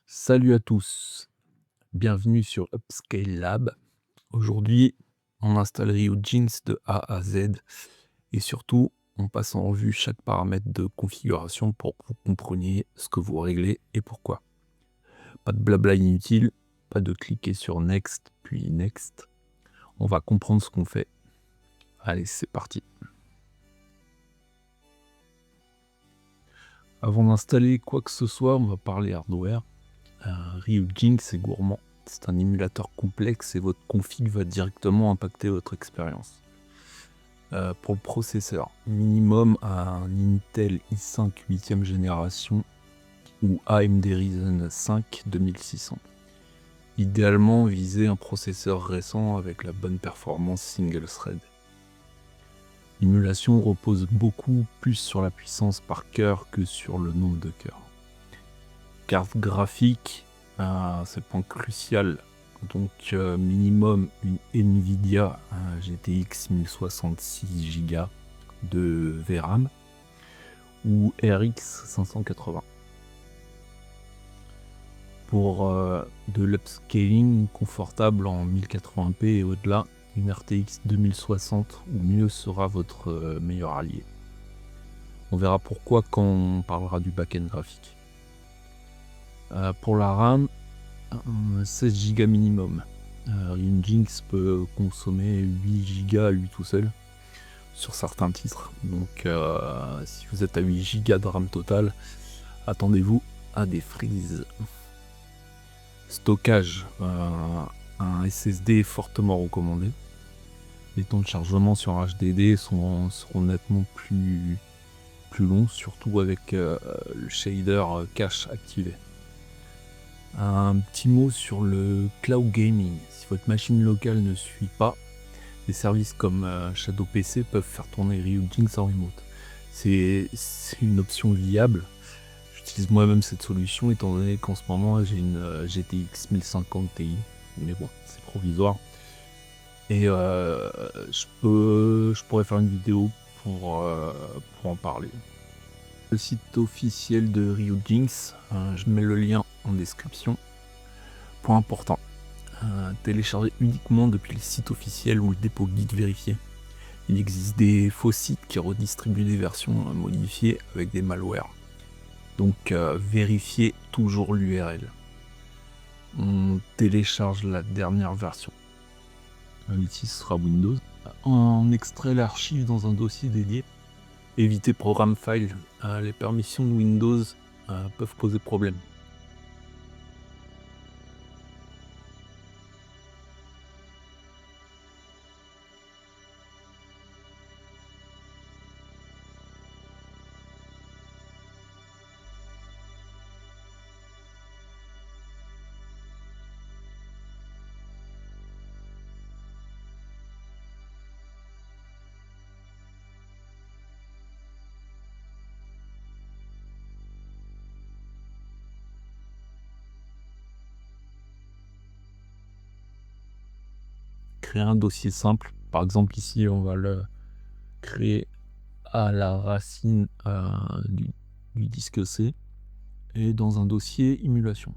Salut à tous, bienvenue sur Upscale Lab. Aujourd'hui, on installe RioJinx de A à Z et surtout, on passe en revue chaque paramètre de configuration pour que vous compreniez ce que vous réglez et pourquoi. Pas de blabla inutile, pas de cliquer sur Next puis Next. On va comprendre ce qu'on fait. Allez, c'est parti. Avant d'installer quoi que ce soit, on va parler hardware. RioJinx est gourmand. C'est un émulateur complexe et votre config va directement impacter votre expérience. Pour le processeur, minimum un Intel i5 8e génération ou AMD Ryzen 5 2600. Idéalement, visez un processeur récent avec la bonne performance single thread. L'émulation repose beaucoup plus sur la puissance par cœur que sur le nombre de cœurs. Carte graphique, c'est le point crucial. Donc minimum une Nvidia GTX 1060 6 Go de VRAM ou RX 580. Pour de l'upscaling confortable en 1080p et au-delà, une RTX 2060 ou mieux sera votre meilleur allié. On verra pourquoi quand on parlera du back-end graphique. Pour la RAM, 16 Go minimum. RioJinx peut consommer 8 Go à lui tout seul sur certains titres. Donc si vous êtes à 8 Go de RAM total, attendez-vous à des freezes. Stockage, un SSD est fortement recommandé. Les temps de chargement sur HDD seront nettement plus longs, surtout avec le shader cache activé. Un petit mot sur le cloud gaming. Si votre machine locale ne suit pas, des services comme Shadow PC peuvent faire tourner RioJinx en remote. C'est une option viable. J'utilise moi-même cette solution étant donné qu'en ce moment j'ai une GTX 1050 Ti. Mais bon, c'est provisoire. Et je pourrais faire une vidéo pour en parler. Le site officiel de RioJinx, je mets le lien en description. Point important, téléchargez uniquement depuis le site officiel ou le dépôt guide vérifié. Il existe des faux sites qui redistribuent des versions modifiées avec des malwares. Donc vérifiez toujours l'URL. On télécharge la dernière version. Ici ce sera Windows. On extrait l'archive dans un dossier dédié. Évitez Program File. Les permissions de Windows peuvent poser problème. Créer un dossier simple. Par exemple, ici, on va le créer à la racine du disque C et dans un dossier émulation.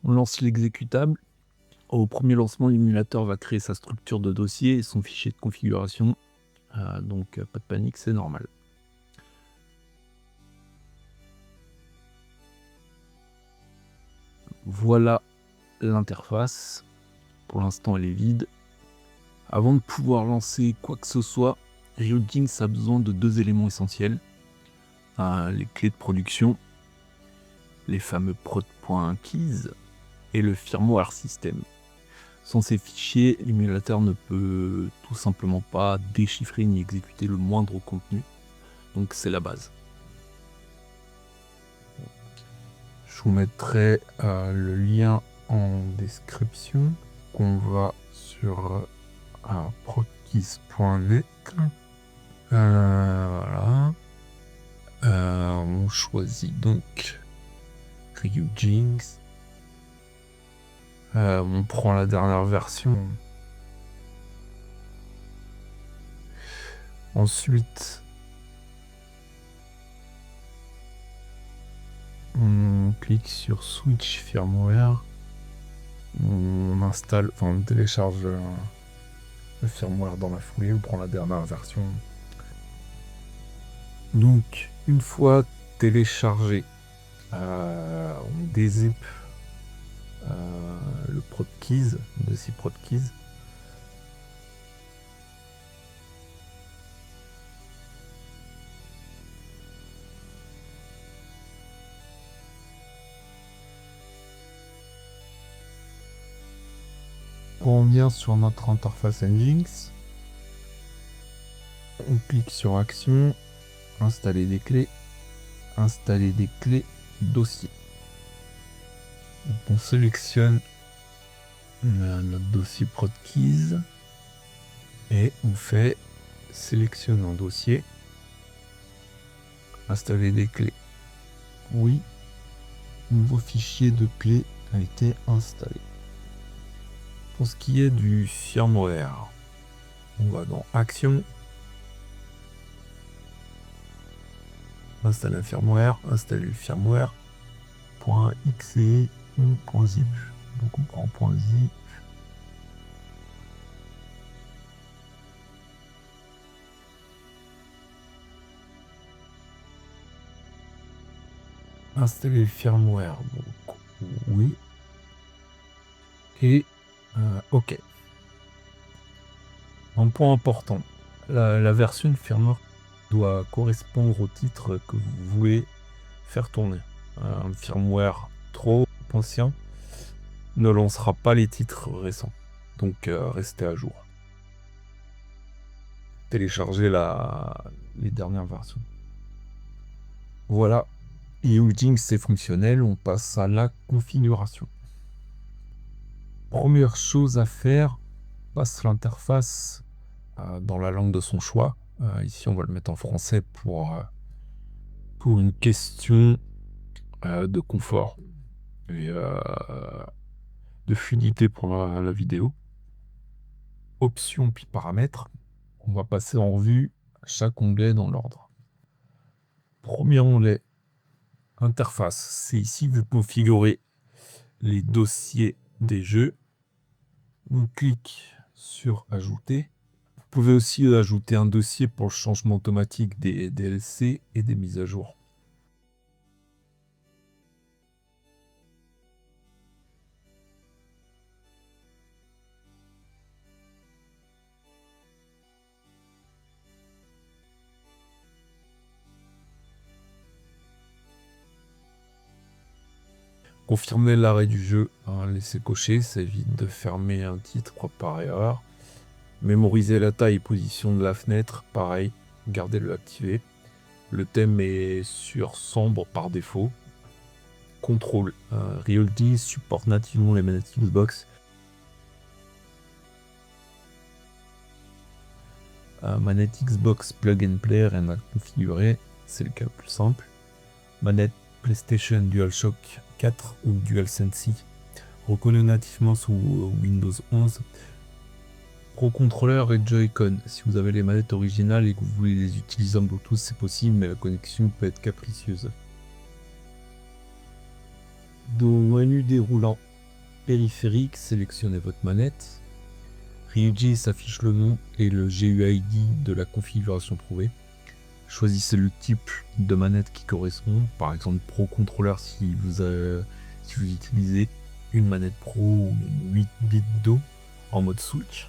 On lance l'exécutable. Au premier lancement, l'émulateur va créer sa structure de dossier et son fichier de configuration. Donc pas de panique, c'est normal. Voilà l'interface. Pour l'instant, elle est vide. Avant de pouvoir lancer quoi que ce soit, RioJinx a besoin de deux éléments essentiels. Les clés de production, les fameux prod.keys et le firmware system. Sans ces fichiers, l'émulateur ne peut tout simplement pas déchiffrer ni exécuter le moindre contenu. Donc c'est la base. Je vous mettrai le lien en description. On va sur prokeys.net. Voilà. On choisit donc Ryujinx. On prend la dernière version. Ensuite, on clique sur Switch Firmware. On installe, enfin on télécharge le firmware dans la foulée. On prend la dernière version. Donc, une fois téléchargé, on dézip le Prokeys, le dossier Prokeys. On vient sur notre interface Nginx. On clique sur Action, installer des clés, dossier. Donc on sélectionne notre dossier Prokeys et on fait sélectionner un dossier, installer des clés. Oui, nouveau fichier de clés a été installé. Pour ce qui est du firmware, on va dans Action, installer le firmware, .exe ou .zip. Donc on prend .zip. Installer le firmware, donc oui. Et OK. Un point important, la version de firmware doit correspondre au titre que vous voulez faire tourner. Un firmware trop ancien ne lancera pas les titres récents. Donc restez à jour. Téléchargez les dernières versions. Voilà. Ryujinx c'est fonctionnel, on passe à la configuration. Première chose à faire, passe l'interface dans la langue de son choix. Ici on va le mettre en français pour une question de confort et de fluidité pour la vidéo. Options puis paramètres. On va passer en revue chaque onglet dans l'ordre. Premier onglet, interface. C'est ici que vous configurez les dossiers des jeux. On clique sur ajouter. Vous pouvez aussi ajouter un dossier pour le changement automatique des DLC et des mises à jour. Confirmer l'arrêt du jeu, laisser cocher, ça évite de fermer un titre par erreur. Mémoriser la taille et position de la fenêtre, pareil, gardez-le activé. Le thème est sur sombre par défaut. Contrôle, Ryujinx supporte nativement les manettes Xbox. Manette Xbox Plug and Play, rien à configurer, c'est le cas le plus simple. Manette PlayStation DualShock 4 ou DualSense reconnu nativement sous Windows 11. Pro Controller et Joy-Con. Si vous avez les manettes originales et que vous voulez les utiliser en Bluetooth, c'est possible, mais la connexion peut être capricieuse. Dans le menu déroulant périphérique, sélectionnez votre manette. Ryujinx affiche le nom et le GUID de la configuration trouvée. Choisissez le type de manette qui correspond, par exemple Pro Controller si vous utilisez une manette Pro ou une 8 bits d'eau en mode Switch.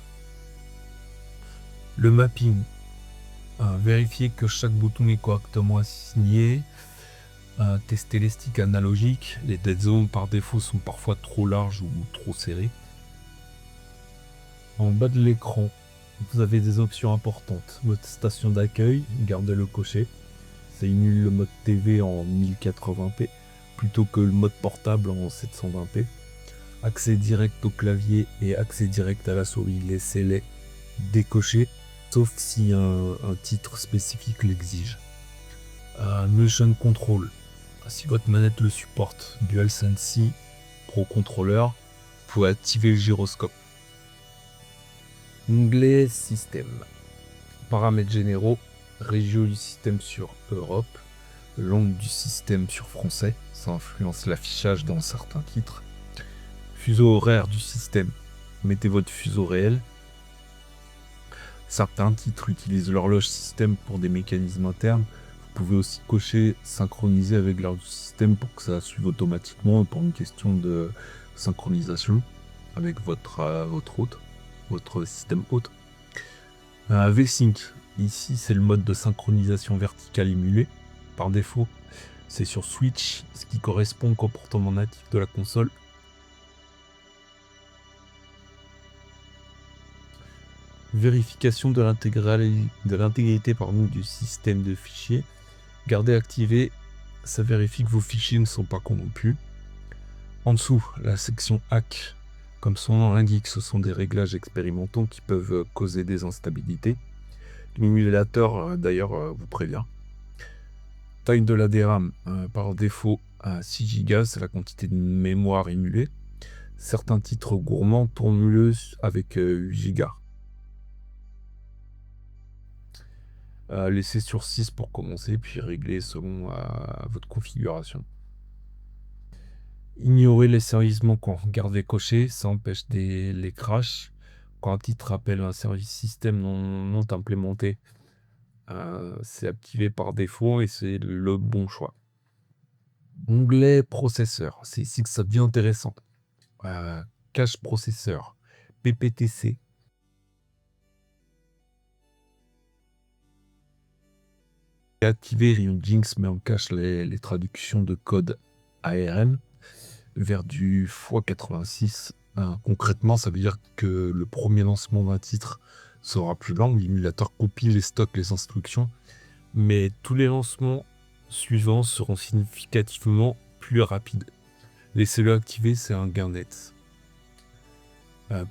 Le mapping, vérifiez que chaque bouton est correctement assigné. Tester les sticks analogiques, les dead zones par défaut sont parfois trop larges ou trop serrés. En bas de l'écran, vous avez des options importantes. Votre station d'accueil, gardez-le coché. Ça émule le mode TV en 1080p. plutôt que le mode portable en 720p. Accès direct au clavier et accès direct à la souris, laissez-les décochés, sauf si un titre spécifique l'exige. Motion Control, si votre manette le supporte, DualSense Pro Controller, vous pouvez activer le gyroscope. Onglet Système. Paramètres généraux, région du système sur Europe, langue du système sur français, ça influence l'affichage dans certains titres. Fuseau horaire du système, mettez votre fuseau réel. Certains titres utilisent l'horloge système pour des mécanismes internes. Vous pouvez aussi cocher synchroniser avec l'heure du système pour que ça suive automatiquement pour une question de synchronisation avec votre hôte, votre système hôte. V-Sync, ici c'est le mode de synchronisation verticale émulé. Par défaut, c'est sur Switch, ce qui correspond au comportement natif de la console. Vérification de l'intégrité du système de fichiers. Gardez activé, ça vérifie que vos fichiers ne sont pas corrompus. En dessous, la section hack, comme son nom l'indique, ce sont des réglages expérimentaux qui peuvent causer des instabilités. L'émulateur, d'ailleurs, vous prévient. Taille de la DRAM, par défaut à 6 Go, c'est la quantité de mémoire émulée. Certains titres gourmands tournent mieux avec 8 Go. Laissez sur 6 pour commencer, puis régler selon votre configuration. Ignorez les services manquants, gardez coché, ça empêche les crashs. Quand un titre appelle un service système non implémenté, c'est activé par défaut et c'est le bon choix. Onglet processeur, c'est ici que ça devient intéressant. Cache processeur, PPTC. Activer RioJinx met en cache les traductions de code ARM vers du x86. Concrètement, ça veut dire que le premier lancement d'un titre sera plus lent. L'émulateur copie les stocks, les instructions, mais tous les lancements suivants seront significativement plus rapides. Laissez-le activer, c'est un gain net.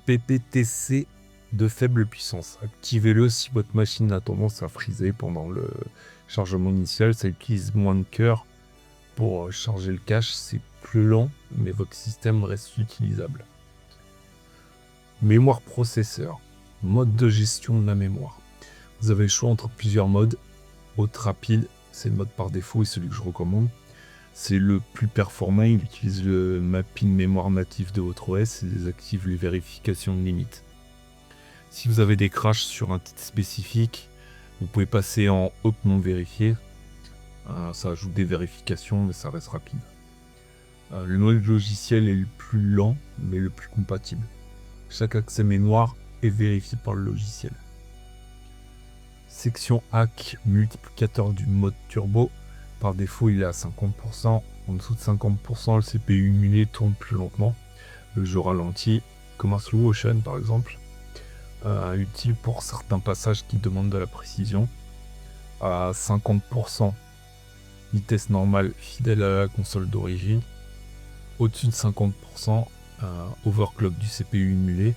PPTC de faible puissance. Activez-le si votre machine a tendance à friser pendant le chargement initial. Ça utilise moins de cœur pour charger le cache. C'est plus lent, mais votre système reste utilisable. Mémoire processeur. Mode de gestion de la mémoire. Vous avez le choix entre plusieurs modes. Haute rapide, c'est le mode par défaut et celui que je recommande. C'est le plus performant, il utilise le mapping mémoire natif de votre OS et désactive les vérifications de limite. Si vous avez des crashs sur un titre spécifique, vous pouvez passer en hop non vérifié. Ça ajoute des vérifications, mais ça reste rapide. Le mode logiciel est le plus lent, mais le plus compatible. Chaque accès mémoire est vérifié par le logiciel. Section hack multiplicateur du mode turbo. Par défaut, il est à 50%. En dessous de 50%, le CPU émulé tourne plus lentement. Le jeu ralentit, comme un slow motion par exemple. Utile pour certains passages qui demandent de la précision. À 50%, vitesse normale fidèle à la console d'origine. Au-dessus de 50%, overclock du CPU émulé.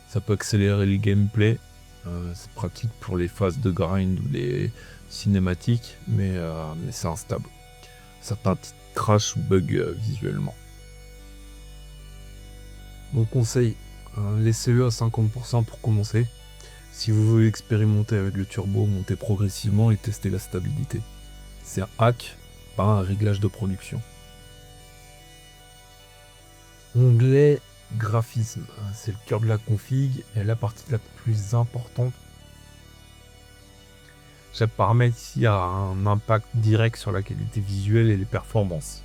Ça peut accélérer les gameplays. C'est pratique pour les phases de grind ou les cinématiques, mais c'est instable. Certains titres crash ou bug visuellement. Mon conseil, laissez-le à 50% pour commencer. Si vous voulez expérimenter avec le turbo, montez progressivement et testez la stabilité. C'est un hack, pas un réglage de production. Onglet graphisme, c'est le cœur de la config et la partie la plus importante. Chaque paramètre ici a un impact direct sur la qualité visuelle et les performances.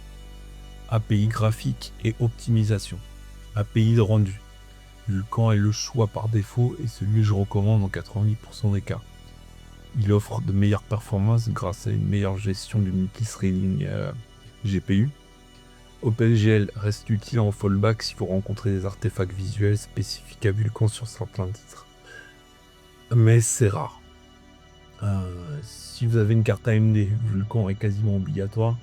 API graphique et optimisation. API de rendu. Vulkan est le choix par défaut et celui que je recommande en 90% des cas. Il offre de meilleures performances grâce à une meilleure gestion du multithreading GPU. OpenGL reste utile en fallback si vous rencontrez des artefacts visuels spécifiques à Vulkan sur certains titres. Mais c'est rare. Si vous avez une carte AMD, Vulkan est quasiment obligatoire.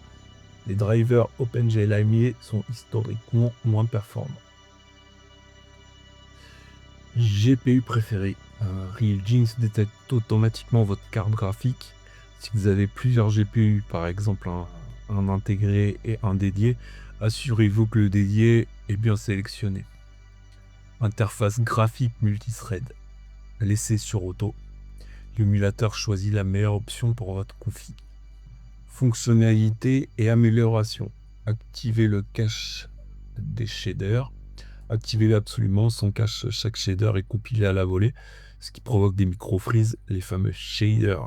Les drivers OpenGL sont historiquement moins performants. GPU préféré. RealGeans détecte automatiquement votre carte graphique. Si vous avez plusieurs GPU, par exemple un intégré et un dédié, assurez-vous que le dédié est bien sélectionné. Interface graphique multithread. Laissez sur auto. L'émulateur choisit la meilleure option pour votre config. Fonctionnalité et amélioration. Activez le cache des shaders. Activez-le absolument, sans cache, chaque shader est compilé à la volée, ce qui provoque des micro-freezes, les fameux shader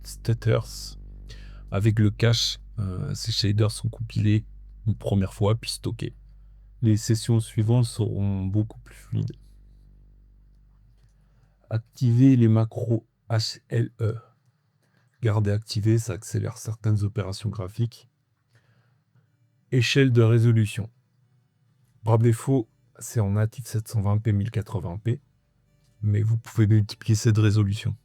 stutters. Avec le cache, ces shaders sont compilés une première fois puis stockés. Les sessions suivantes seront beaucoup plus fluides. Activez les macros HLE. Garder activé, ça accélère certaines opérations graphiques. Échelle de résolution. Par défaut, c'est en natif 720p 1080p, mais vous pouvez multiplier cette résolution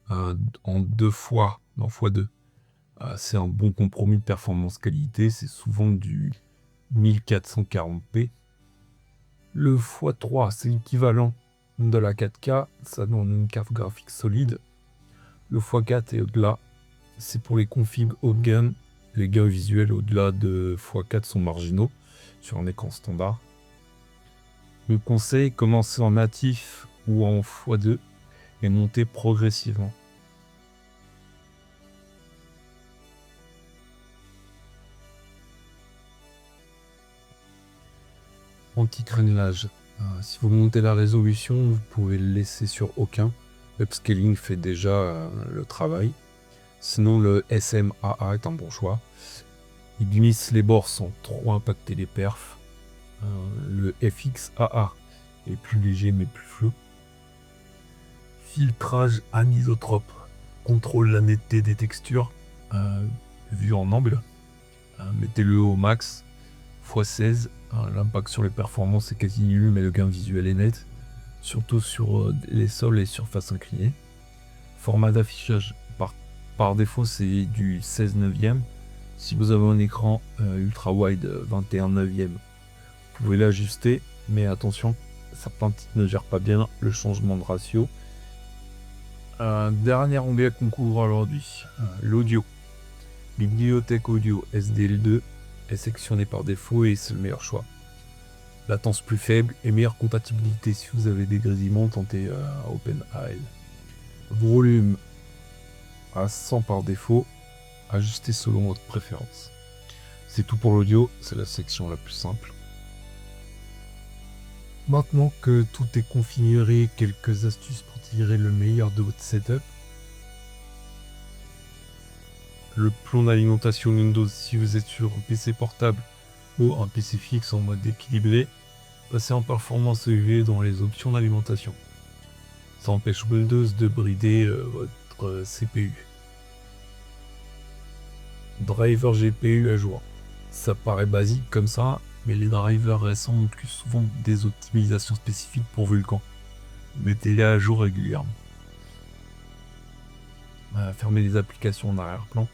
en 2 fois, en x2. C'est un bon compromis de performance-qualité, c'est souvent du 1440p. Le x3, c'est l'équivalent de la 4K, ça donne une carte graphique solide. Le x4 et au-delà, c'est pour les configs haut de gamme. Les gains visuels au-delà de x4 sont marginaux sur un écran standard. Le conseil, commencer en natif ou en x2 et monter progressivement. Anti-crénelage. Si vous montez la résolution, vous pouvez le laisser sur aucun. Upscaling fait déjà le travail. Sinon, le SMAA est un bon choix. Il glisse les bords sans trop impacter les perfs. Le FXAA est plus léger mais plus flou. Filtrage anisotrope contrôle la netteté des textures vues en angle. Mettez-le au max x16. L'impact sur les performances est quasi nul, mais le gain visuel est net, surtout sur les sols et surfaces inclinées. Format d'affichage par défaut, c'est du 16/9. Si vous avez un écran ultra wide 21/9, vous pouvez l'ajuster, mais attention, certains titres ne gèrent pas bien le changement de ratio. Dernier onglet qu'on couvre aujourd'hui, l'audio. Bibliothèque audio SDL2 est sectionné par défaut et c'est le meilleur choix. Latence plus faible et meilleure compatibilité. Si vous avez des grésillements, tentez OpenAL. Volume à 100 par défaut, ajustez selon votre préférence. C'est tout pour l'audio, c'est la section la plus simple. Maintenant que tout est configuré, quelques astuces pour tirer le meilleur de votre setup. Le plomb d'alimentation Windows, si vous êtes sur un PC portable ou un PC fixe en mode équilibré, passez en performance EUV dans les options d'alimentation. Ça empêche Windows de brider votre CPU. Driver GPU à jour. Ça paraît basique comme ça, mais les drivers récents incluent souvent des optimisations spécifiques pour Vulkan. Mettez-les à jour régulièrement. Fermez les applications en arrière-plan.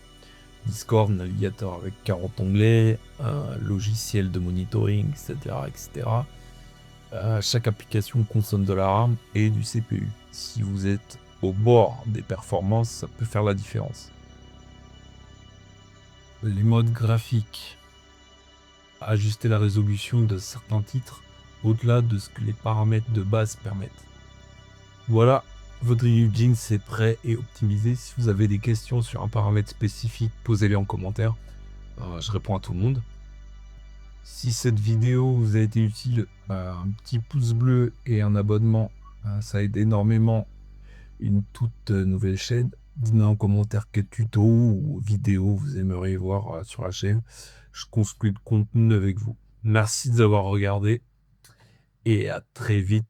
Discord, navigateur avec 40 onglets, un logiciel de monitoring, etc. Chaque application consomme de la RAM et du CPU. Si vous êtes au bord des performances, ça peut faire la différence. Les modes graphiques. Ajuster la résolution de certains titres au-delà de ce que les paramètres de base permettent. Voilà. Votre RealGeans est prêt et optimisé. Si vous avez des questions sur un paramètre spécifique, posez-les en commentaire. Je réponds à tout le monde. Si cette vidéo vous a été utile, un petit pouce bleu et un abonnement, ça aide énormément une toute nouvelle chaîne. Dites-moi en commentaire quel tuto ou vidéo vous aimeriez voir sur la chaîne. Je construis le contenu avec vous. Merci de nous avoir regardé et à très vite